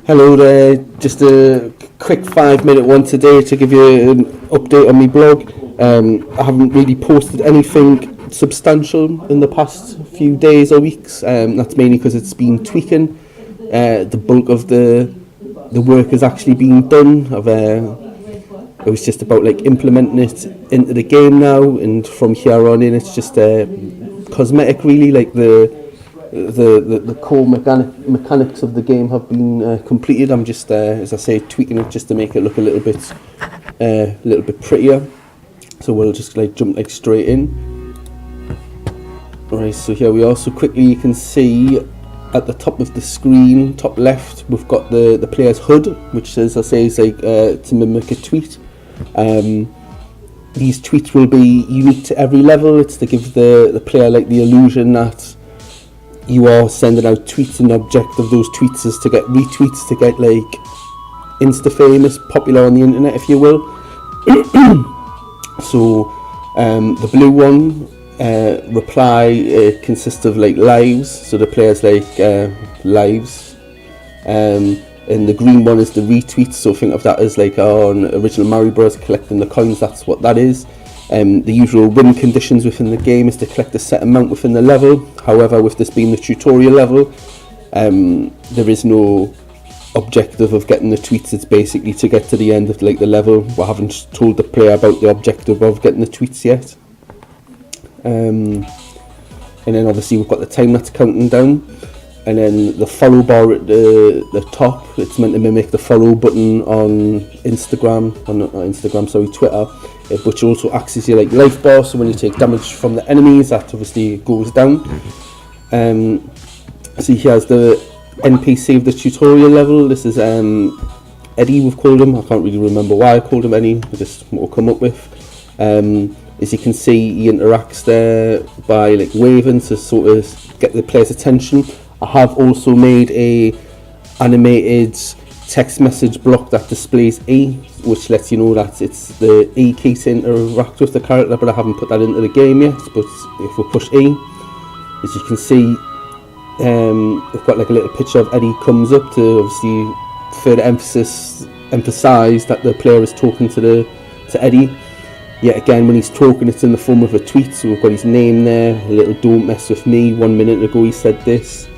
Hello there, just a quick 5 minute one today to give you an update on my blog. I haven't really posted anything substantial in the past few days or weeks. That's mainly because it's been tweaking. The bulk of the work has actually been done. It was just about like implementing it into the game now, and from here on in it's just cosmetic really, like the core mechanics of the game have been completed. I'm just, as I say, tweaking it just to make it look a little bit prettier. So we'll just like jump like straight in. Alright, so here we are. So quickly you can see at the top of the screen, top left, we've got the player's HUD, which, as I say, is like to mimic a tweet. These tweets will be unique to every level. It's to give the player like the illusion that you are sending out tweets, and the object of those tweets is to get retweets, to get like insta famous, popular on the internet, if you will. So the blue one, reply, consists of like lives, so the player's like lives, and the green one is the retweets, so think of that as like on original Mario Bros collecting the coins. That's what that is. The usual win conditions within the game is to collect a set amount within the level. However, with this being the tutorial level, there is no objective of getting the tweets. It's basically to get to the end of like the level. We haven't told the player about the objective of getting the tweets yet. And then obviously we've got the time that's counting down, and then the follow bar at the top. It's meant to mimic the follow button on Instagram, Twitter. But it also acts as your like life bar, so when you take damage from the enemies, that obviously goes down. So here's the NPC of the tutorial level. This is Eddie, we've called him. I can't really remember why I called him Eddie, just what we'll come up with. As you can see, he interacts there by like waving to sort of get the player's attention. I have also made a animated text message block that displays E, which lets you know that it's the E key to interact with the character, but I haven't put that into the game yet. But if we push E, as you can see, we've got like a little picture of Eddie comes up to obviously further emphasize that the player is talking to Eddie. Yet again, when he's talking, it's in the form of a tweet, so we've got his name there, a little "don't mess with me," 1 minute ago he said this.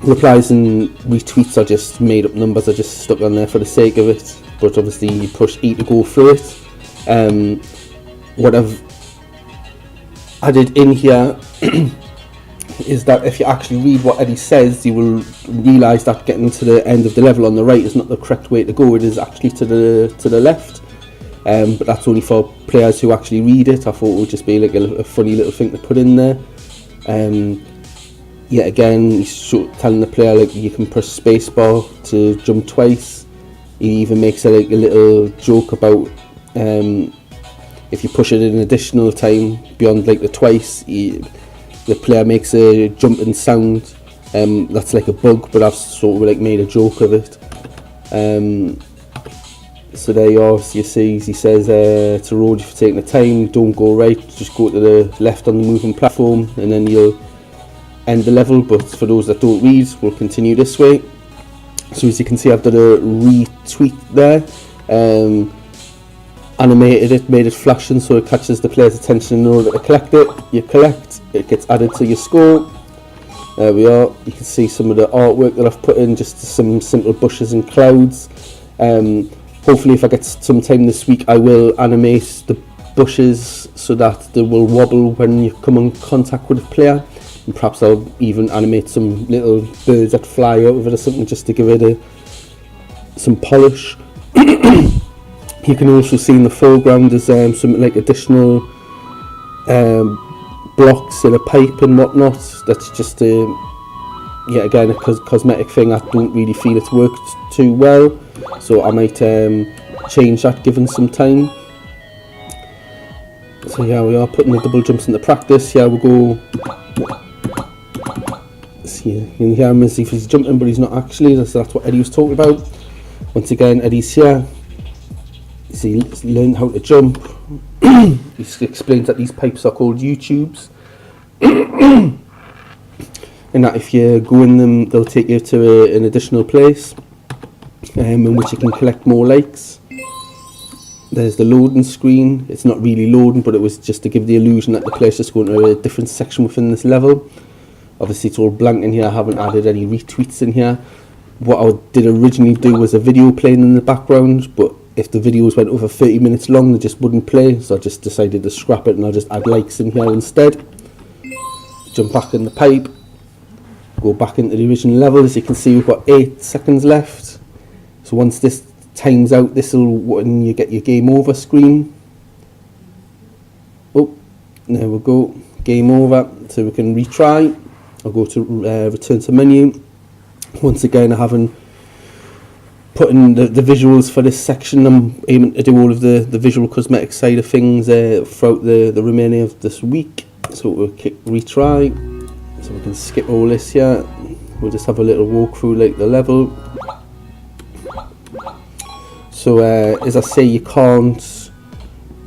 Replies and retweets are just made up numbers, are just stuck on there for the sake of it, but obviously you push E to go through it. What I've added in here is that if you actually read what Eddie says, you will realise that getting to the end of the level on the right is not the correct way to go. It is actually to the left, but that's only for players who actually read it. I thought it would just be like a funny little thing to put in there. Yet again, he's telling the player like you can press spacebar to jump twice. He even makes a little joke about if you push it an additional time beyond like the twice, the player makes a jumping sound. That's like a bug, but I've sort of like made a joke of it. So there you are. So you see, he says to reward you for taking the time, don't go right, just go to the left on the moving platform, and then you'll end the level. But for those that don't read, we'll continue this way. So as you can see, I've done a retweet there, animated it, made it flashing so it catches the player's attention in order to collect it. You collect, it gets added to your score. There we are. You can see some of the artwork that I've put in, just some simple bushes and clouds. Hopefully if I get some time this week, I will animate the bushes so that they will wobble when you come in contact with a player. And perhaps I'll even animate some little birds that fly out of it or something, just to give it some polish. You can also see in the foreground there's some like additional blocks in a pipe and whatnot. That's just yet again a cosmetic thing. I don't really feel it's worked too well, so I might change that given some time. So yeah, we are putting the double jumps into practice. Here we go. See, you can hear him as if he's jumping, but he's not actually. That's what Eddie was talking about. Once again, Eddie's here. See, he's learned how to jump. He explains that these pipes are called U-tubes. in that if you go in them, they'll take you to an additional place in which you can collect more likes. There's the loading screen. It's not really loading, but it was just to give the illusion that the player's just going to a different section within this level. Obviously it's all blank in here. I haven't added any retweets in here. What I did originally do was a video playing in the background, but if the videos went over 30 minutes long, they just wouldn't play, so I just decided to scrap it and I'll just add likes in here instead. Jump back in the pipe, go back into the original level. As you can see, we've got 8 seconds left. So once this times out, this will when you get your game over screen. Oh, there we go, game over. So we can retry. I'll go to return to menu. Once again, I haven't put in the visuals for this section. I'm aiming to do all of the visual cosmetic side of things throughout the remaining of this week. So we'll click retry. So we can skip all this here. We'll just have a little walk through like the level. So as I say, you can't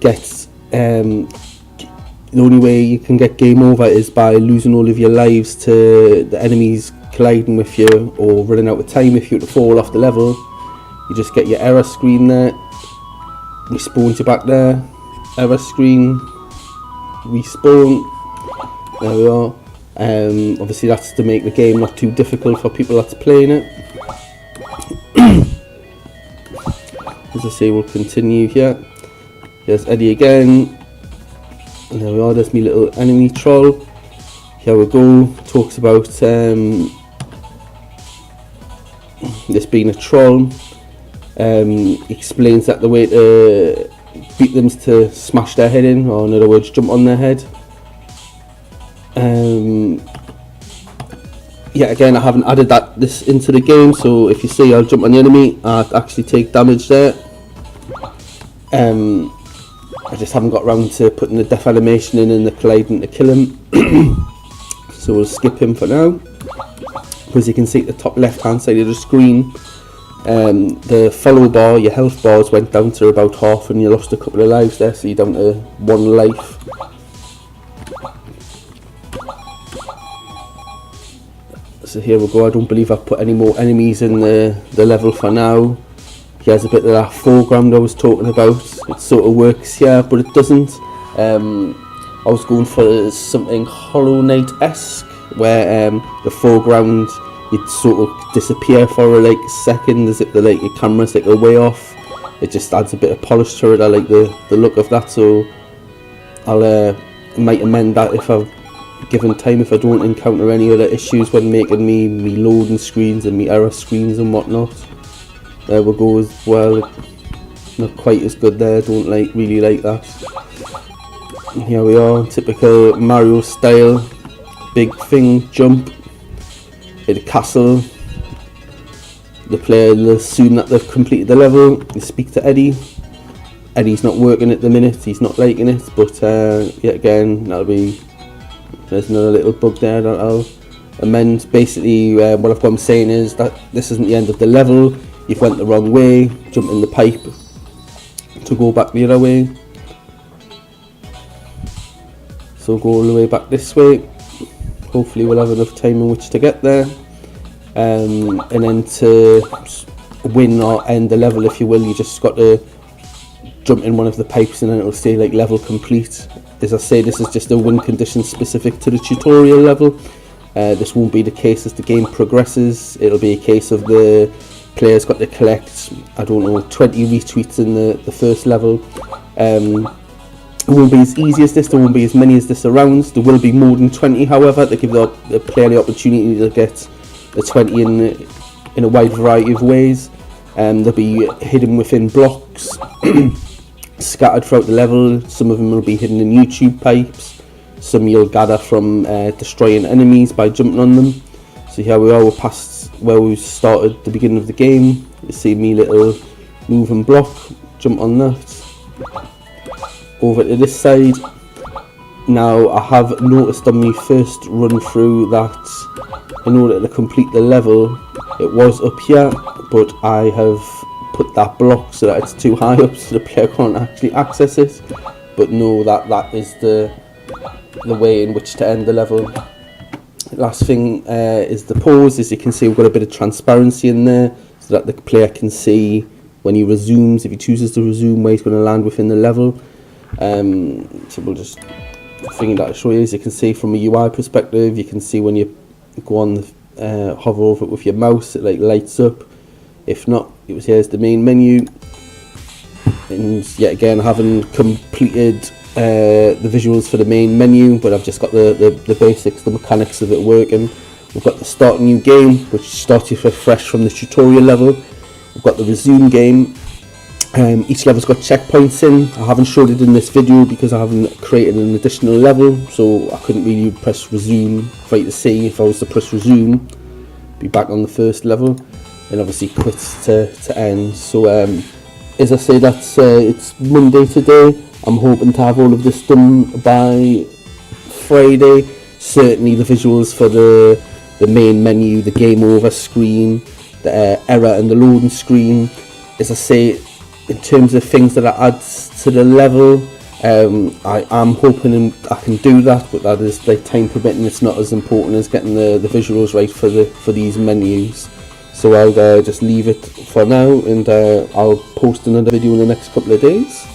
get the only way you can get game over is by losing all of your lives to the enemies colliding with you or running out of time. If you were to fall off the level, you just get your error screen there, respawns you back there, error screen, respawn. There we are. Obviously that's to make the game not too difficult for people that's playing it. As I say, we'll continue here. Here's Eddie again. And there we are, there's my little enemy troll. Here we go, talks about this being a troll. Explains that the way to beat them is to smash their head in, or in other words, jump on their head. Yeah, again, I haven't added this into the game, so if you see I'll jump on the enemy, I actually take damage there. I just haven't got around to putting the death animation in and the colliding to kill him. So we'll skip him for now. As you can see at the top left hand side of the screen, the follow bar, your health bars went down to about half and you lost a couple of lives there, so you're down to 1 life. So here we go. I don't believe I've put any more enemies in the level for now. Here's a bit of that foreground I was talking about. It sort of works here, but it doesn't. I was going for something Hollow Knight-esque, where the foreground, you'd sort of disappear for like a second as if the your camera's like way off. It just adds a bit of polish to it. I like the look of that, so I'll might amend that if I've given time, if I don't encounter any other issues when making me loading screens and me error screens and whatnot. There we go as well. Not quite as good there. Don't really like that. And here we are, typical Mario style. Big thing, jump, hit a castle. The player will assume that they've completed the level. You speak to Eddie. Eddie's not working at the minute. He's not liking it, but yet again, there's another little bug there that I'll amend. Basically, what I'm saying is that this isn't the end of the level. You've went the wrong way, jump in the pipe to go back the other way. So go all the way back this way. Hopefully we'll have enough time in which to get there. And then to win or end the level, if you will, you just got to jump in one of the pipes and then it'll say like level complete. As I say, this is just a win condition specific to the tutorial level. This won't be the case as the game progresses. It'll be a case of the players got to collect, I don't know, 20 retweets in the first level. It won't be as easy as this, there won't be as many as this around. There will be more than 20, however, to give the player the opportunity to get the 20 in a wide variety of ways. They'll be hidden within blocks, scattered throughout the level. Some of them will be hidden in YouTube pipes. Some you'll gather from destroying enemies by jumping on them. So here we are, we're past where we started at the beginning of the game. You see me little moving block, jump on that. Over to this side. Now I have noticed on my first run through that in order to complete the level, it was up here, but I have put that block so that it's too high up so the player can't actually access it. But no, that is the way in which to end the level. Last thing is the pause. As you can see, we've got a bit of transparency in there so that the player can see when he resumes, if he chooses to resume, where he's going to land within the level. So we'll just thing that I'll show you. As you can see from a UI perspective, you can see when you go on hover over it with your mouse, it like lights up. If not, here's the main menu. And yet again, I haven't completed the visuals for the main menu, but I've just got the basics, the mechanics of it working. We've got the start new game, which starts you fresh from the tutorial level. We've got the resume game. Each level's got checkpoints in. I haven't showed it in this video because I haven't created an additional level, so I couldn't really press resume for you to see. If I was to press resume, be back on the first level, and obviously quits to end. So as I say, that's it's Monday today. I'm hoping to have all of this done by Friday. Certainly the visuals for the main menu, the game over screen, the error and the loading screen. As I say, in terms of things that I add to the level, I am hoping I can do that, but that is like time permitting. It's not as important as getting the visuals right for these menus. So I'll just leave it for now, and I'll post another video in the next couple of days.